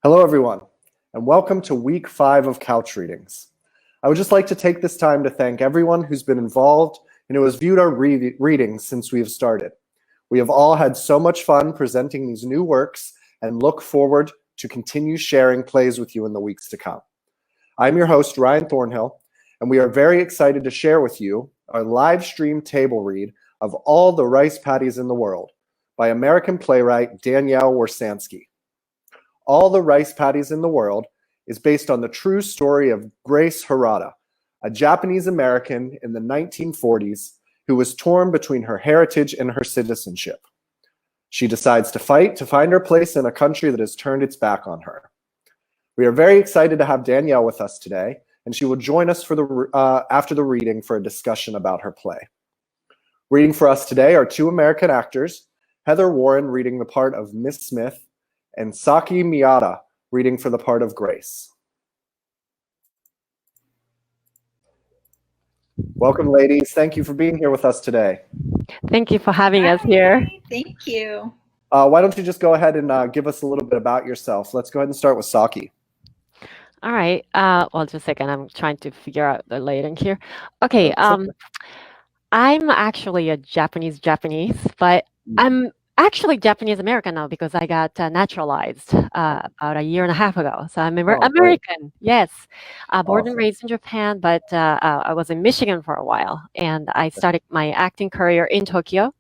Hello, everyone, and welcome to week 5 of Couch Readings. I would just like to take this time to thank everyone who's been involved and who has viewed our readings since we have started. We have all had so much fun presenting these new works and look forward to continue sharing plays with you in the weeks to come. I'm your host, Ryan Thornhill, and we are very excited to share with you our live stream table read of All the Rice Paddies in the World by American playwright Danielle Wirsansky. All the Rice Paddies in the World is based on the true story of Grace Harada, a Japanese American in the 1940s who was torn between her heritage and her citizenship. She decides to fight to find her place in a country that has turned its back on her. We are very excited to have Danielle with us today, and she will join us after the reading for a discussion about her play. Reading for us today are two American actors, Heather Warren reading the part of Miss Smith, and Saki Miyata reading for the part of Grace. Welcome, ladies. Thank you for being here with us today. Thank you for having us here. Thank you. Why don't you just go ahead and give us a little bit about yourself? Let's go ahead and start with Saki. All right. Well, just a second. I'm trying to figure out the layout here. Okay. I'm actually a Japanese, but I'm actually Japanese American now because I got naturalized about a year and a half ago. So I'm American. Great. Yes. Born Awesome. and raised in Japan, but I was in Michigan for a while, and I started my acting career in Tokyo,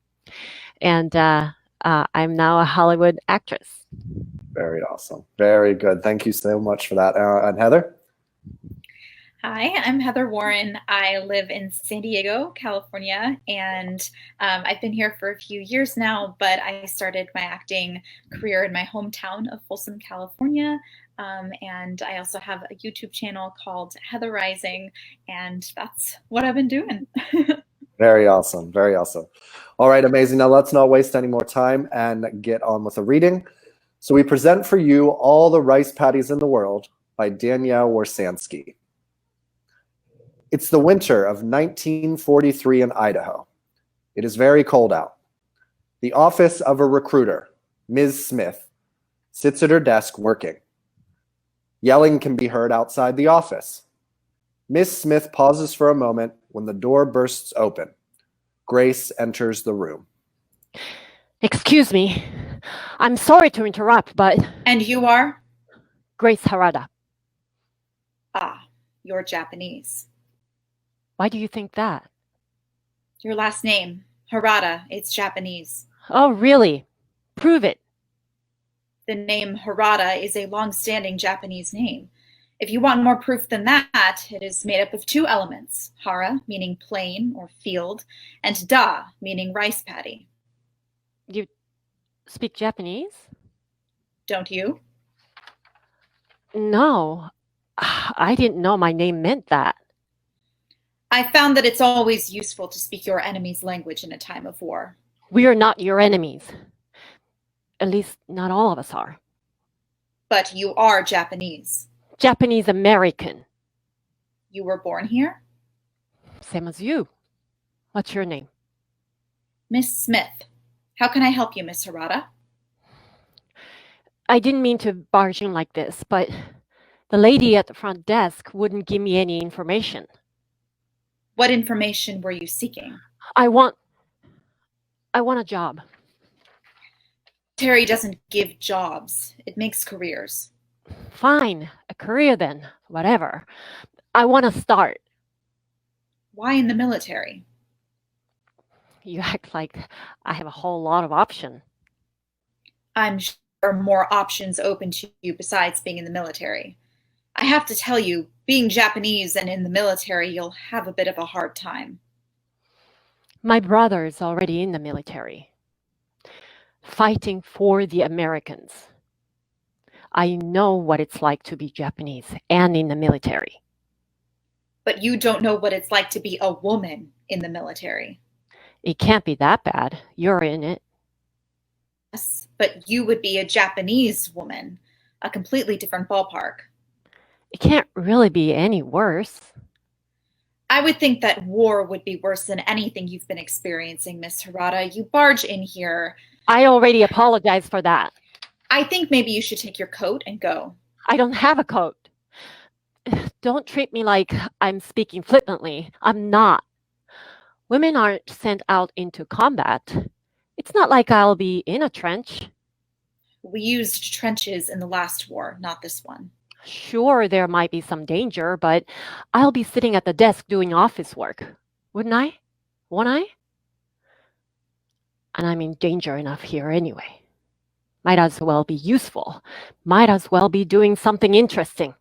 and I'm now a Hollywood actress. Very awesome. Very good. Thank you so much for that. And Heather? Hi, I'm Heather Warren. I live in San Diego, California, and I've been here for a few years now, but I started my acting career in my hometown of Folsom, California, and I also have a YouTube channel called Heather Rising, and that's what I've been doing. Very awesome. Very awesome. All right, amazing. Now let's not waste any more time and get on with the reading. So we present for you All the Rice Paddies in the World by Danielle Wirsansky. It's the winter of 1943 in Idaho. It is very cold out. The office of a recruiter, Ms. Smith, sits at her desk working. Yelling can be heard outside the office. Ms. Smith pauses for a moment when the door bursts open. Grace enters the room. Excuse me. I'm sorry to interrupt, but... And you are? Grace Harada. Ah, you're Japanese. Why do you think that? Your last name, Harada, it's Japanese. Oh, really? Prove it. The name Harada is a long-standing Japanese name. If you want more proof than that, it is made up of two elements, hara, meaning plain or field, and da, meaning rice paddy. You speak Japanese? Don't you? No. I didn't know my name meant that. I found that it's always useful to speak your enemy's language in a time of war. We are not your enemies. At least, not all of us are. But you are Japanese. Japanese American. You were born here? Same as you. What's your name? Miss Smith. How can I help you, Miss Harada? I didn't mean to barge in like this, but the lady at the front desk wouldn't give me any information. What information were you seeking? I want a job. Terry doesn't give jobs. It makes careers. Fine, a career then. Whatever. I want to start. Why in the military? You act like I have a whole lot of options. I'm sure there are more options open to you besides being in the military. I have to tell you, being Japanese and in the military, you'll have a bit of a hard time. My brother is already in the military, fighting for the Americans. I know what it's like to be Japanese and in the military. But you don't know what it's like to be a woman in the military. It can't be that bad. You're in it. Yes, but you would be a Japanese woman, a completely different ballpark. It can't really be any worse. I would think that war would be worse than anything you've been experiencing, Miss Harada. You barge in here. I already apologized for that. I think maybe you should take your coat and go. I don't have a coat. Don't treat me like I'm speaking flippantly. I'm not. Women aren't sent out into combat. It's not like I'll be in a trench. We used trenches in the last war, not this one. Sure, there might be some danger, but I'll be sitting at the desk doing office work. Wouldn't I? Won't I? And I'm in danger enough here anyway. Might as well be useful. Might as well be doing something interesting.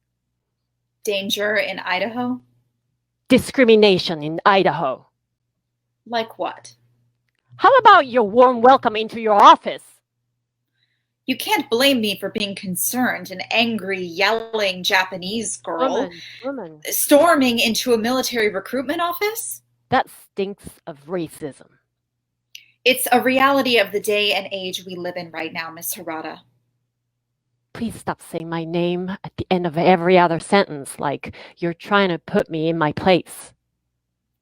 Danger in Idaho? Discrimination in Idaho. Like what? How about your warm welcome into your office? You can't blame me for being concerned, an angry, yelling Japanese girl Woman. storming into a military recruitment office? That stinks of racism. It's a reality of the day and age we live in right now, Miss Harada. Please stop saying my name at the end of every other sentence like you're trying to put me in my place.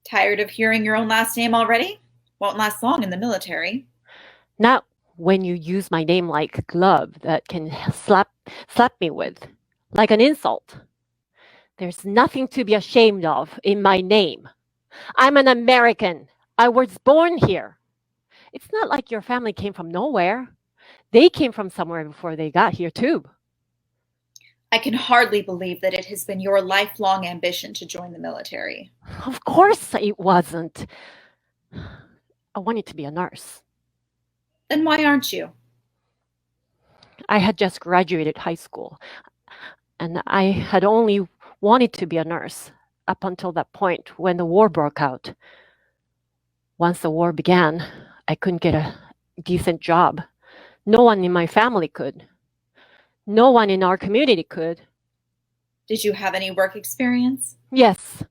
Tired of hearing your own last name already? Won't last long in the military. Not when you use my name like a glove that can slap me with, like an insult. There's nothing to be ashamed of in my name. I'm an American. I was born here. It's not like your family came from nowhere. They came from somewhere before they got here, too. I can hardly believe that it has been your lifelong ambition to join the military. Of course it wasn't. I wanted to be a nurse. Then why aren't you? I had just graduated high school, and I had only wanted to be a nurse up until that point when the war broke out. Once the war began, I couldn't get a decent job. No one in my family could. No one in our community could. Did you have any work experience? Yes,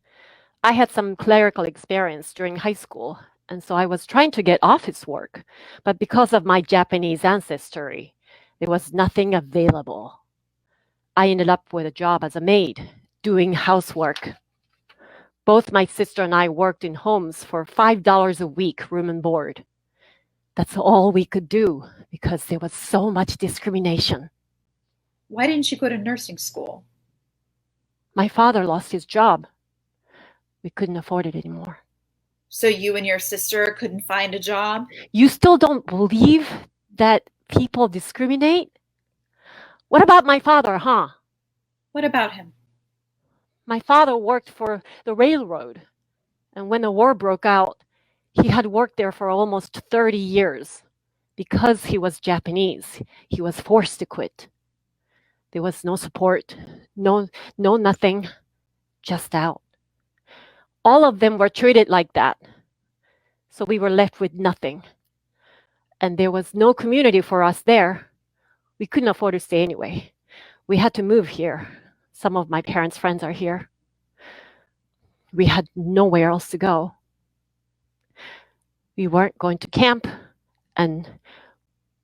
I had some clerical experience during high school, and so I was trying to get office work. But because of my Japanese ancestry, there was nothing available. I ended up with a job as a maid, doing housework. Both my sister and I worked in homes for $5 a week, room and board. That's all we could do because there was so much discrimination. Why didn't you go to nursing school? My father lost his job. We couldn't afford it anymore. So you and your sister couldn't find a job? You still don't believe that people discriminate? What about my father, huh? What about him? My father worked for the railroad, and when the war broke out, he had worked there for almost 30 years. Because he was Japanese, he was forced to quit. There was no support, no nothing, just out. All of them were treated like that. So we were left with nothing. And there was no community for us there. We couldn't afford to stay anyway. We had to move here. Some of my parents' friends are here. We had nowhere else to go. We weren't going to camp, and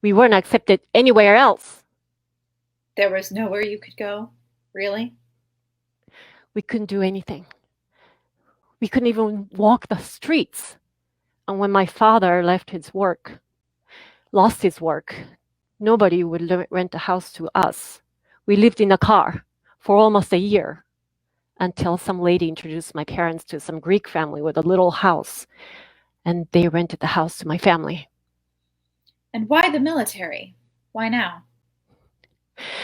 we weren't accepted anywhere else. There was nowhere you could go? Really? We couldn't do anything. We couldn't even walk the streets. And when my father lost his work, nobody would rent a house to us. We lived in a car for almost a year until some lady introduced my parents to some Greek family with a little house, and they rented the house to my family. And why the military? Why now?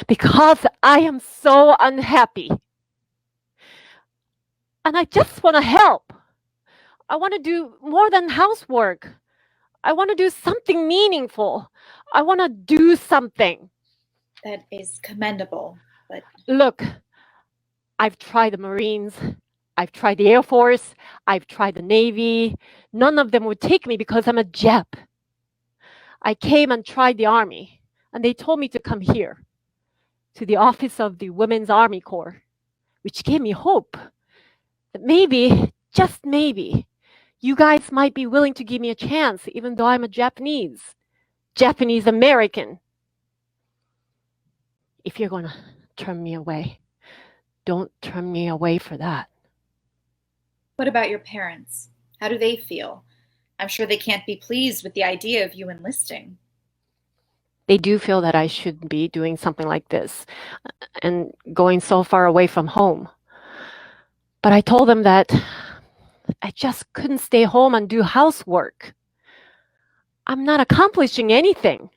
Because I am so unhappy. And I just want to help. I want to do more than housework. I want to do something meaningful. I want to do something. That is commendable, but... Look, I've tried the Marines. I've tried the Air Force. I've tried the Navy. None of them would take me because I'm a Jap. I came and tried the Army, and they told me to come here, to the office of the Women's Army Corps, which gave me hope that maybe, just maybe, you guys might be willing to give me a chance, even though I'm a Japanese American. If you're going to turn me away, don't turn me away for that. What about your parents? How do they feel? I'm sure they can't be pleased with the idea of you enlisting. they do feel that I should be doing something like this and going so far away from home. But I told them that I just couldn't stay home and do housework. I'm not accomplishing anything.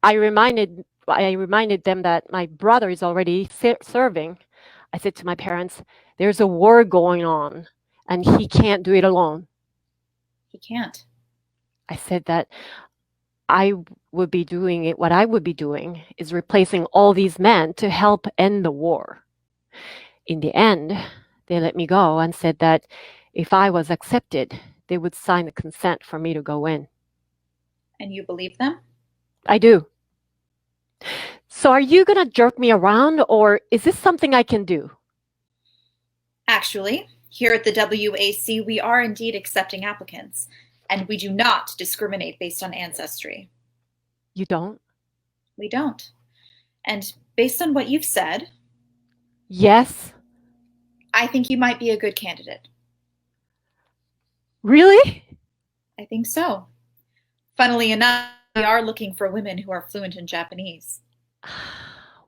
I reminded them that my brother is already serving. I said to my parents, there's a war going on and he can't do it alone. He can't. I said that I would be doing it. What I would be doing is replacing all these men to help end the war. In the end, they let me go and said that if I was accepted, they would sign the consent for me to go in. And you believe them? I do. So are you going to jerk me around, or is this something I can do? Actually, here at the WAC, we are indeed accepting applicants, and we do not discriminate based on ancestry. You don't? We don't. And based on what you've said, yes, I think you might be a good candidate. Really? I think so. Funnily enough, we are looking for women who are fluent in Japanese.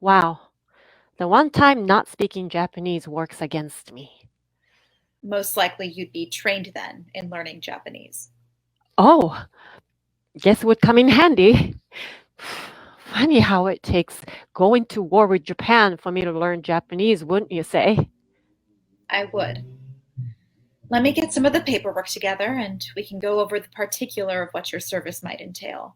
Wow. The one time not speaking Japanese works against me. Most likely you'd be trained then in learning Japanese. Oh, guess it would come in handy. Funny how it takes going to war with Japan for me to learn Japanese, wouldn't you say? I would. Let me get some of the paperwork together and we can go over the particular of what your service might entail.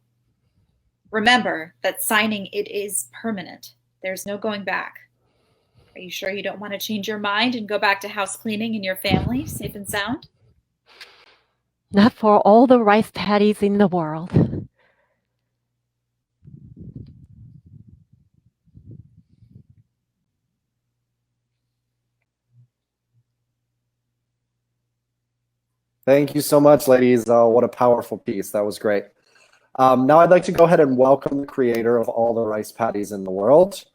Remember that signing it is permanent. There's no going back. Are you sure you don't want to change your mind and go back to house cleaning and your family, safe and sound? Not for all the rice paddies in the world. Thank you so much, ladies. What a powerful piece. That was great. Now I'd like to go ahead and welcome the creator of all the rice paddies in the world.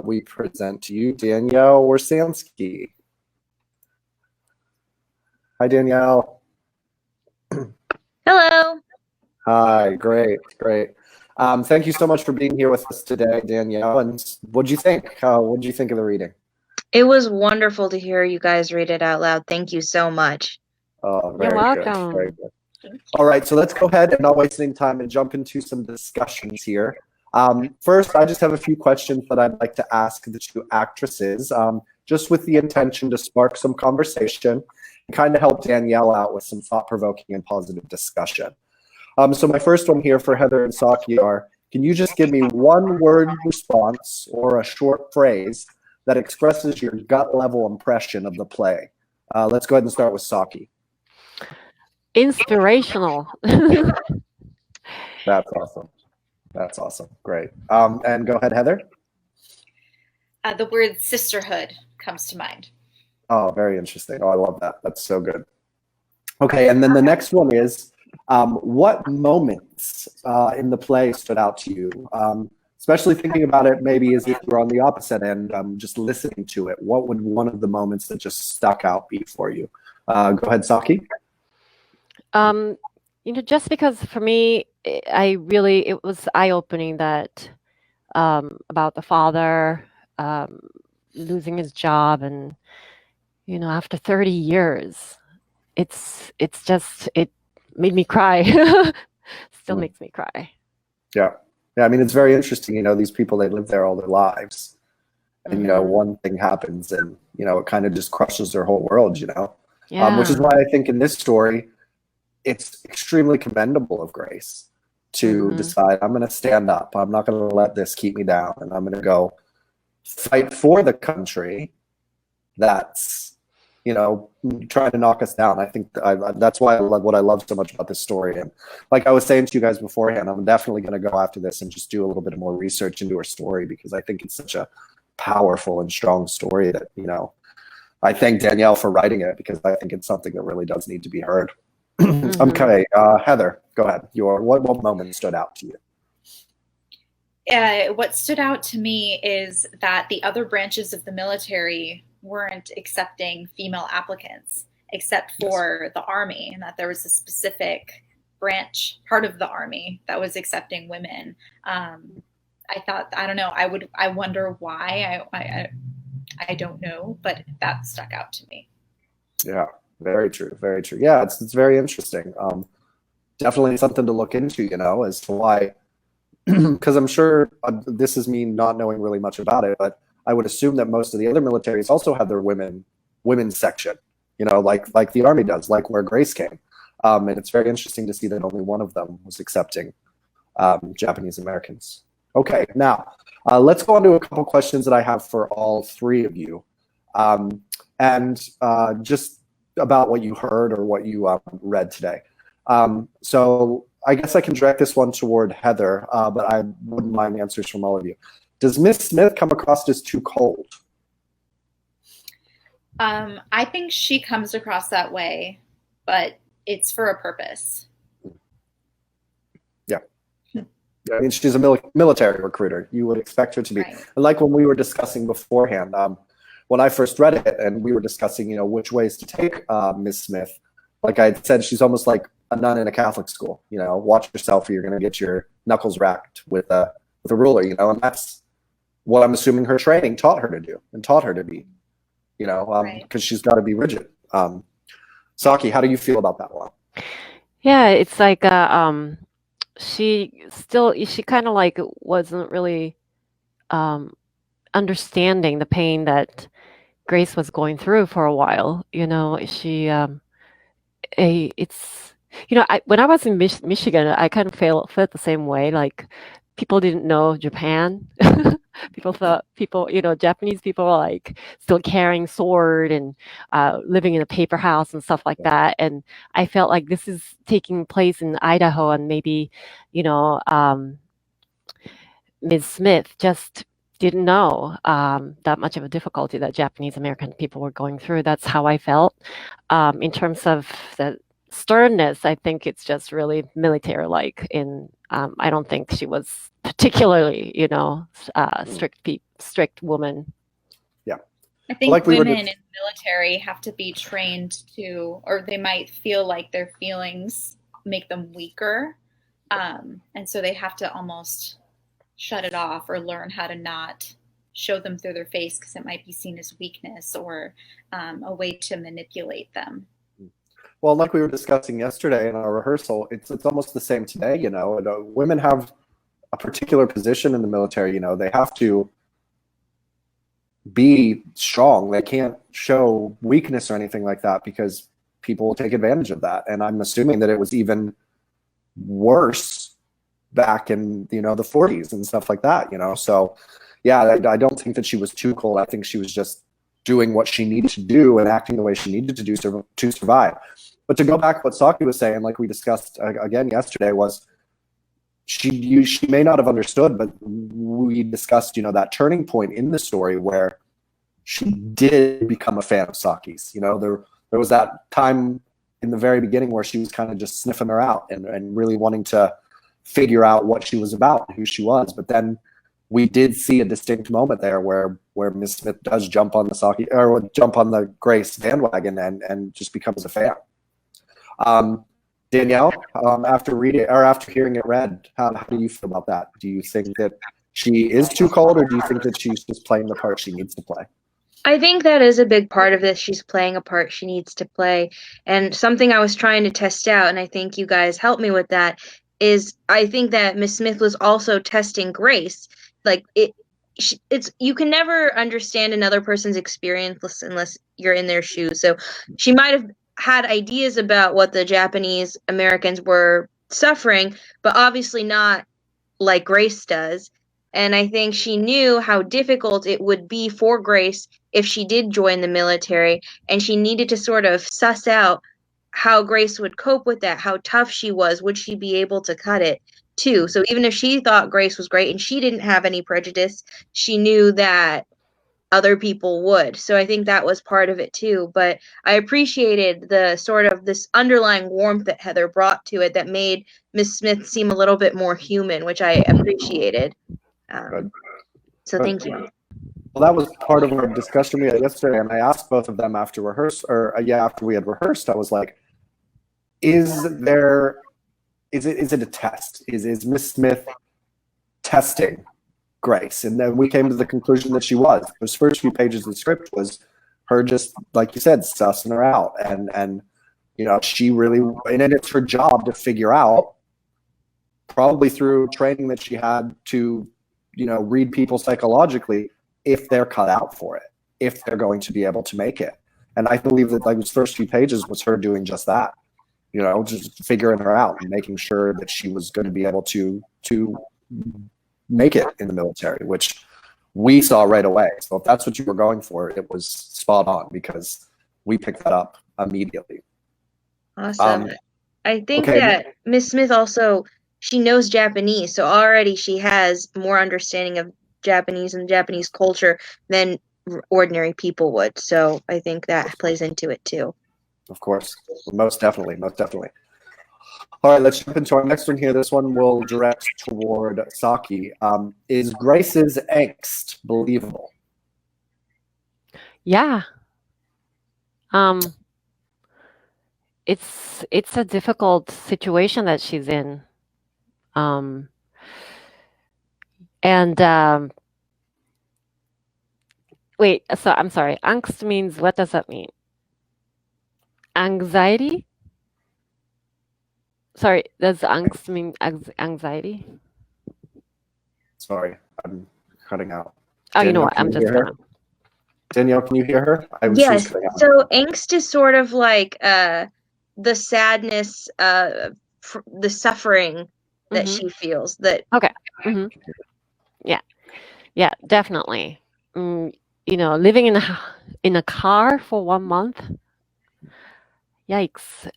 We present to you Danielle Wirsansky. Hi, Danielle. Hello. Hi, great. Thank you so much for being here with us today, Danielle. And what'd you think? What'd you think of the reading? It was wonderful to hear you guys read it out loud. Thank you so much. Oh, You're welcome. Good, very good. All right, so let's go ahead and not waste any time and jump into some discussions here. First, I just have a few questions that I'd like to ask the two actresses, just with the intention to spark some conversation and kind of help Danielle out with some thought-provoking and positive discussion. So my first one here for Heather and Saki are, can you just give me one word response or a short phrase that expresses your gut level impression of the play? Let's go ahead and start with Saki. Inspirational. That's awesome. Great. And go ahead, Heather. The word sisterhood comes to mind. Oh, very interesting. Oh, I love that. That's so good. Okay, and then the next one is, what moments in the play stood out to you? Especially thinking about it maybe as if you're on the opposite end, just listening to it. What would one of the moments that just stuck out be for you? Go ahead, Saki. Just because for me, it was eye-opening that about the father losing his job, and after 30 years, it made me cry. Still makes me cry. Yeah. I mean, it's very interesting. These people, they live there all their lives, and one thing happens, and it kind of just crushes their whole world. Yeah. Which is why I think in this story, it's extremely commendable of Grace to decide, I'm going to stand up. I'm not going to let this keep me down, and I'm going to go fight for the country that's, trying to knock us down. I think that's why what I love so much about this story. And like I was saying to you guys beforehand, I'm definitely going to go after this and just do a little bit more research into her story, because I think it's such a powerful and strong story that, I thank Danielle for writing it, because I think it's something that really does need to be heard. Okay, Heather, go ahead. What moment stood out to you? What stood out to me is that the other branches of the military weren't accepting female applicants except for the Army, and that there was a specific part of the Army that was accepting women. I thought, I don't know, I wonder why. I don't know, but that stuck out to me. Yeah, very true, very true. Yeah, it's very interesting. Definitely something to look into, as to why, because I'm sure this is me not knowing really much about it, but I would assume that most of the other militaries also have their women's section, like the Army does, like where Grace came. And it's very interesting to see that only one of them was accepting Japanese Americans. Okay, now let's go on to a couple questions that I have for all three of you. And just about what you heard or what you read today. So I guess I can direct this one toward Heather, but I wouldn't mind answers from all of you. Does Miss Smith come across as too cold? I think she comes across that way, but it's for a purpose. Yeah. I mean, she's a military recruiter. You would expect her to be. Right. And like when we were discussing beforehand, when I first read it and we were discussing, which ways to take Miss Smith, like I said, she's almost like a nun in a Catholic school. Watch yourself or you're going to get your knuckles racked with a ruler, and that's what I'm assuming her training taught her to do and taught her to be, because she's got to be rigid. Saki, how do you feel about that one? Yeah, it's like she kind of like wasn't really understanding the pain that Grace was going through for a while. She it's when I was in Michigan, I kind of felt the same way. Like people didn't know Japan. People thought Japanese people were like still carrying sword and living in a paper house and stuff like that. And I felt like this is taking place in Idaho, and maybe Ms. Smith just didn't know that much of a difficulty that Japanese American people were going through. That's how I felt. In terms of the sternness, I think it's just really military-like. I don't think she was particularly, strict woman. Yeah, I think women in the military have to be trained to, or they might feel like their feelings make them weaker, and so they have to almost shut it off or learn how to not show them through their face because it might be seen as weakness or a way to manipulate them. Well, like we were discussing yesterday in our rehearsal, it's almost the same today. Women have a particular position in the military. They have to be strong. They can't show weakness or anything like that because people will take advantage of that. And I'm assuming that it was even worse back in the 40s and stuff like that. So yeah, I don't think that she was too cold. I think she was just doing what she needed to do and acting the way she needed to do to survive. But to go back to what Saki was saying, like we discussed again yesterday, was she may not have understood, but we discussed, that turning point in the story where she did become a fan of Saki's. There was that time in the very beginning where she was kind of just sniffing her out and really wanting to figure out what she was about and who she was. But then we did see a distinct moment there where Miss Smith does jump on the Saki or jump on the Grace bandwagon and just becomes a fan. Danielle, after hearing it read, how do you feel about that? Do you think that she is too cold, or do you think that she's just playing the part she needs to play? I think that is a big part of this. She's playing a part she needs to play. And something I was trying to test out, and I think you guys helped me with that, is I think that Miss Smith was also testing Grace. Like it's you can never understand another person's experience unless you're in their shoes. So she might have had ideas about what the Japanese Americans were suffering, but obviously not like Grace does. And I think she knew how difficult it would be for Grace if she did join the military, and she needed to sort of suss out how Grace would cope with that, how tough she was, would she be able to cut it too? So even if she thought Grace was great and she didn't have any prejudice, she knew that other people would. So I think that was part of it too. But I appreciated the sort of this underlying warmth that Heather brought to it that made Miss Smith seem a little bit more human, which I appreciated. So thank you. Well, that was part of our discussion we had yesterday, and I asked both of them after after we had rehearsed. I was like, is there is it a test? Is Miss Smith testing Grace? And then we came to the conclusion that she was. Those first few pages of the script was her just, like you said, sussing her out. And she really, and then it's her job to figure out, probably through training that she had to, read people psychologically, if they're cut out for it, if they're going to be able to make it. And I believe that those first few pages was her doing just that, just figuring her out and making sure that she was going to be able to make it in the military, which we saw right away. So if that's what you were going for, it was spot on, because we picked that up immediately. Awesome. I think that Miss Smith also, she knows Japanese, so already she has more understanding of Japanese and Japanese culture than ordinary people would. So I think that plays into it too. Of course. Most definitely. All right, let's jump into our next one here. This one will direct toward Saki. Is Grace's angst believable? Yeah. It's a difficult situation that she's in. Wait, so I'm sorry. Angst means, what does that mean? Anxiety? Sorry, does angst mean anxiety? Sorry, I'm cutting out. Oh, Danielle, you know what? I'm just gonna. Danielle, can you hear her? Yes. So angst is sort of like the sadness, the suffering that she feels. That okay. Yeah, definitely. Living in a car for 1 month. Yikes.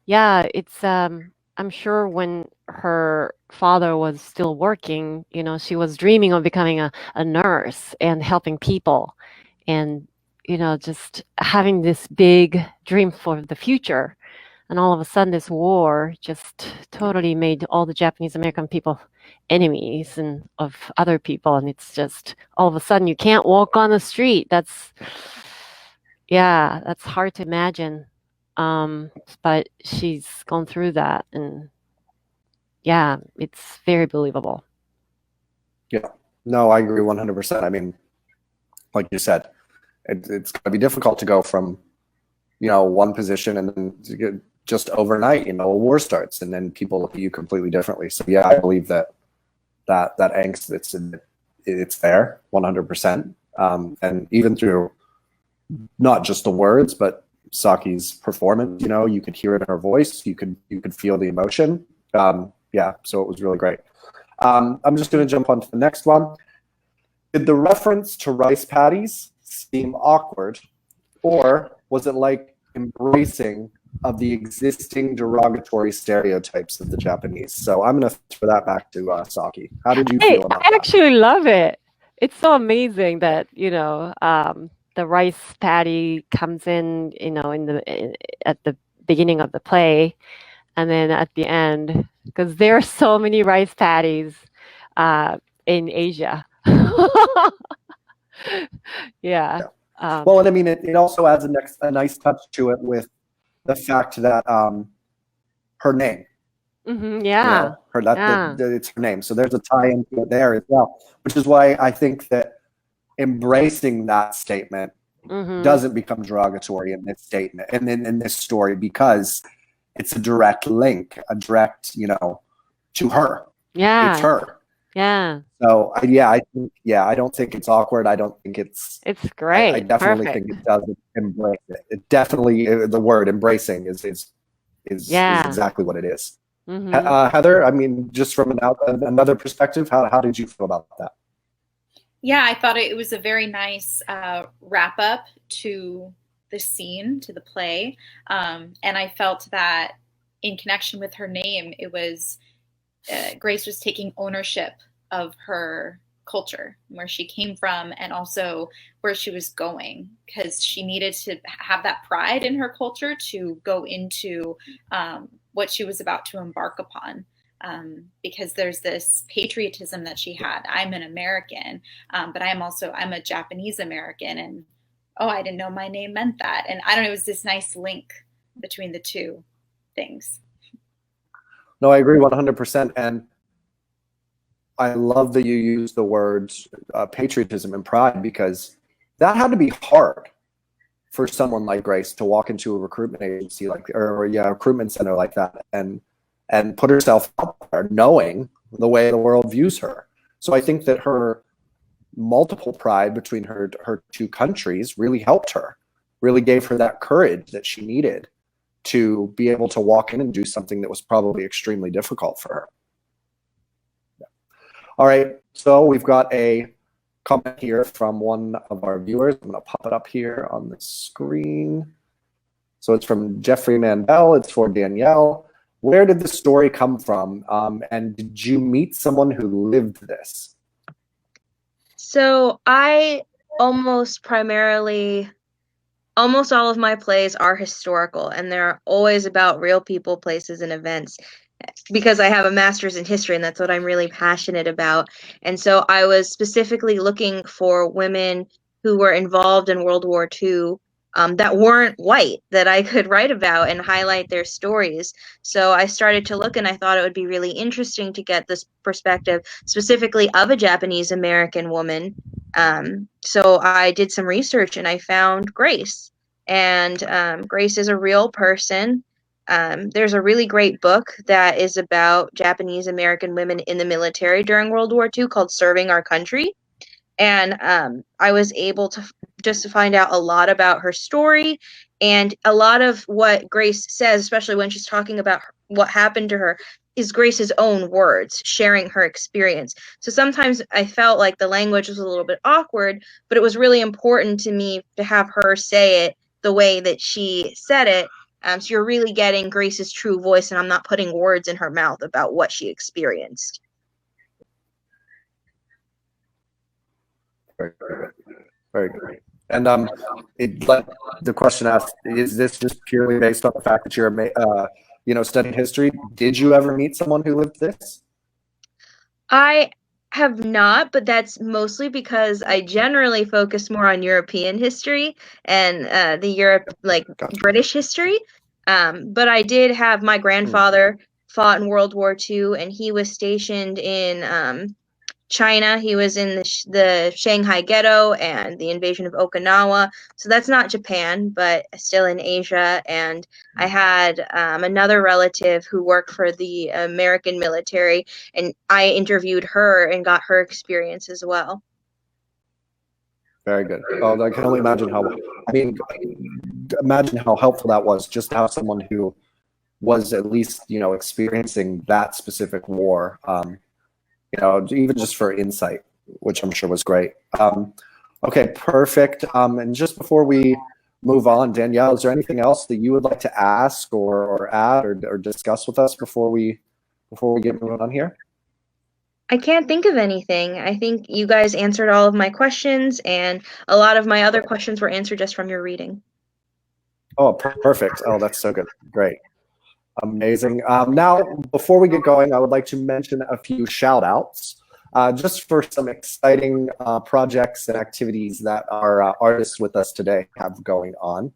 Yeah, it's I'm sure when her father was still working, she was dreaming of becoming a nurse and helping people, and just having this big dream for the future. And all of a sudden this war just totally made all the Japanese American people enemies and of other people, and it's just all of a sudden you can't walk on the street. That's hard to imagine. But she's gone through that, and yeah, it's very believable. Yeah, no, I agree 100%. I mean, like you said, it's going to be difficult to go from, one position and then to get just overnight, a war starts and then people look at you completely differently. So yeah, I believe that angst, it's there 100%. And even through not just the words, but Saki's performance, you could hear it in her voice. You could feel the emotion. So it was really great. I'm just going to jump on to the next one. Did the reference to Rice Paddies seem awkward, or was it like embracing of the existing derogatory stereotypes of the Japanese? So I'm going to throw that back to Saki. How did you feel about that? I actually love it. It's so amazing that, the rice paddy comes in, at the beginning of the play, and then at the end, because there are so many rice paddies in Asia. Yeah. Well, and I mean, it also adds a nice touch to it with the fact that her name. Yeah. It's her name. So there's a tie into it there as well, which is why I think that embracing that statement doesn't become derogatory in this statement and in this story, because it's a direct link, to her. Yeah. It's her. Yeah. So I don't think it's awkward. I don't think it's great. I definitely think it does embrace it. It definitely, the word embracing is exactly what it is. Heather, I mean, just from another perspective, how did you feel about that? Yeah, I thought it was a very nice wrap up to the scene, to the play. And I felt that in connection with her name, it was Grace was taking ownership of her culture, where she came from, and also where she was going, because she needed to have that pride in her culture to go into what she was about to embark upon. Because there's this patriotism that she had. I'm an American, but I'm a Japanese American, and I didn't know my name meant that. And I don't know, it was this nice link between the two things. No, I agree 100%. And I love that you use the words patriotism and pride, because that had to be hard for someone like Grace to walk into a recruitment agency recruitment center like that and put herself out there knowing the way the world views her. So I think that her multiple pride between her two countries really helped her, really gave her that courage that she needed to be able to walk in and do something that was probably extremely difficult for her. Yeah. All right, so we've got a comment here from one of our viewers. I'm going to pop it up here on the screen. So it's from Jeffrey Mandel. It's for Danielle. Where did the story come from? And did you meet someone who lived this? So I almost all of my plays are historical, and they're always about real people, places, and events, because I have a master's in history, and that's what I'm really passionate about. And so I was specifically looking for women who were involved in World War II, that weren't white, that I could write about and highlight their stories. So I started to look, and I thought it would be really interesting to get this perspective specifically of a Japanese American woman. So I did some research, and I found Grace. And Grace is a real person. There's a really great book that is about Japanese American women in the military during World War II called Serving Our Country. And I was able to just find out a lot about her story, and a lot of what Grace says, especially when she's talking about what happened to her, is Grace's own words, sharing her experience. So sometimes I felt like the language was a little bit awkward, but it was really important to me to have her say it the way that she said it. So you're really getting Grace's true voice, and I'm not putting words in her mouth about what she experienced. Very good. Very good. And the question asked, is this just purely based on the fact that you're studying history? Did you ever meet someone who lived this? I have not, but that's mostly because I generally focus more on European history and Gotcha. British history. But I did have my grandfather fought in World War II, and he was stationed in China. He was in the Shanghai Ghetto and the invasion of Okinawa. So that's not Japan, but still in Asia. And I had another relative who worked for the American military, and I interviewed her and got her experience as well. Very good. Oh, I can only imagine imagine how helpful that was, just to have someone who was at least, experiencing that specific war. Even just for insight, which I'm sure was great. Okay, perfect. And just before we move on, Danielle, is there anything else that you would like to ask or add or discuss with us before we get moving on here? I can't think of anything. I think you guys answered all of my questions, and a lot of my other questions were answered just from your reading. Oh, perfect. Oh, that's so good. Great. Amazing. Now, before we get going, I would like to mention a few shout outs just for some exciting projects and activities that our artists with us today have going on.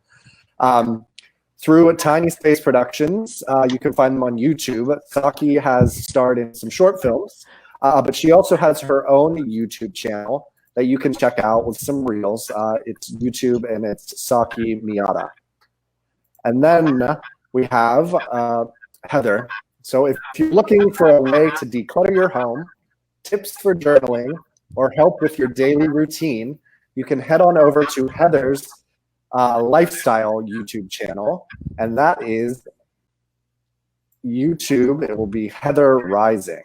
Through Tiny Space Productions, you can find them on YouTube. Saki has starred in some short films, but she also has her own YouTube channel that you can check out with some reels. It's YouTube, and it's Saki Miyata. And then we have Heather. So if you're looking for a way to declutter your home, tips for journaling, or help with your daily routine, you can head on over to Heather's lifestyle YouTube channel, and that is YouTube. It will be Heather Rising.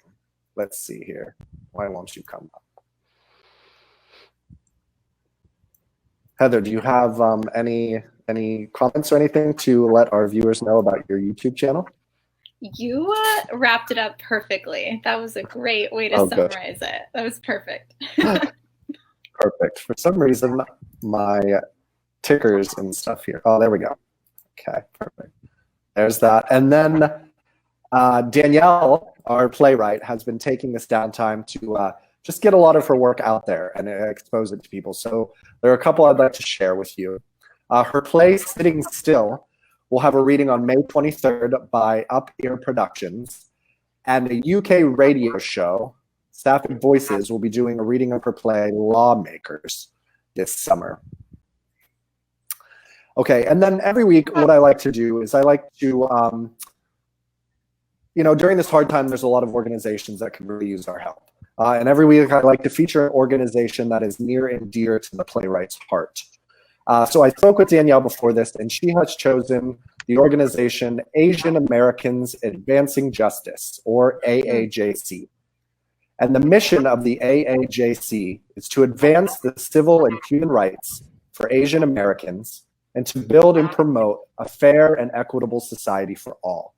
Let's see here. Why won't you come up? Heather, do you have any comments or anything to let our viewers know about your YouTube channel? You wrapped it up perfectly. That was a great way to summarize it. That was perfect. Perfect. For some reason, my tickers and stuff here. Oh, there we go. Okay, perfect. There's that. And then Danielle, our playwright, has been taking this downtime to just get a lot of her work out there and expose it to people. So there are a couple I'd like to share with you. Her play, Sitting Still, will have a reading on May 23rd by Up Ear Productions. and a UK radio show, Sapphic Voices, will be doing a reading of her play Lawmakers this summer. Okay, and then every week, what I like to do is I like to, during this hard time, there's a lot of organizations that can really use our help. And every week, I like to feature an organization that is near and dear to the playwright's heart. So I spoke with Danielle before this, and she has chosen the organization Asian Americans Advancing Justice, or AAJC. And the mission of the AAJC is to advance the civil and human rights for Asian Americans and to build and promote a fair and equitable society for all.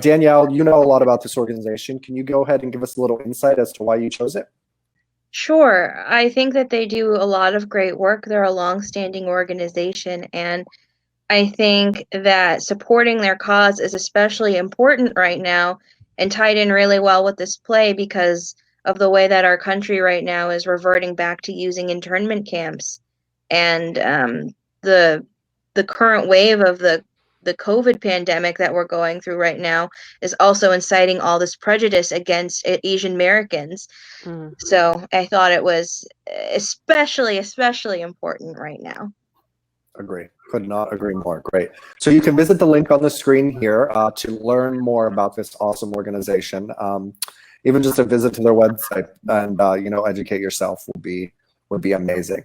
Danielle, you know a lot about this organization. Can you go ahead and give us a little insight as to why you chose it? Sure. I think that they do a lot of great work. They're a long-standing organization, and I think that supporting their cause is especially important right now and tied in really well with this play because of the way that our country right now is reverting back to using internment camps. And the current wave of the COVID pandemic that we're going through right now is also inciting all this prejudice against Asian Americans. So I thought it was especially important right now. Agree. Could not agree more. Great. So you can visit the link on the screen here to learn more about this awesome organization. Even just a visit to their website and educate yourself would be amazing.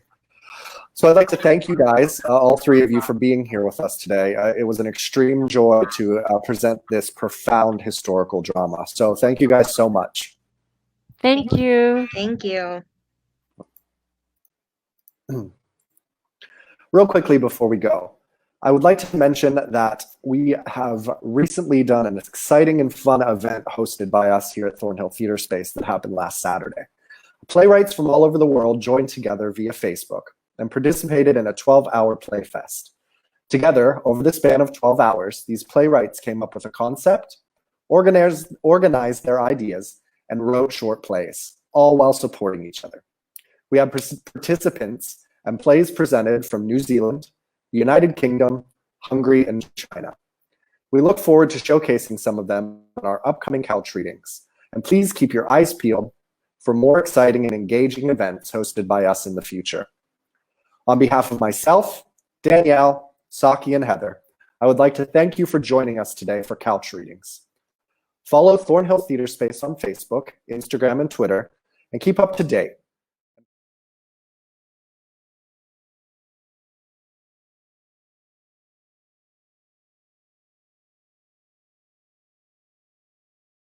So I'd like to thank you guys, all three of you, for being here with us today. It was an extreme joy to present this profound historical drama. So thank you guys so much. Thank you. Thank you. Real quickly before we go, I would like to mention that we have recently done an exciting and fun event hosted by us here at Thornhill Theater Space that happened last Saturday. Playwrights from all over the world joined together via Facebook and participated in a 12-hour play fest. Together, over the span of 12 hours, these playwrights came up with a concept, organized their ideas, and wrote short plays, all while supporting each other. We had participants and plays presented from New Zealand, the United Kingdom, Hungary, and China. We look forward to showcasing some of them in our upcoming couch readings. And please keep your eyes peeled for more exciting and engaging events hosted by us in the future. On behalf of myself, Danielle, Saki, and Heather, I would like to thank you for joining us today for couch readings. Follow Thornhill Theater Space on Facebook, Instagram, and Twitter, and keep up to date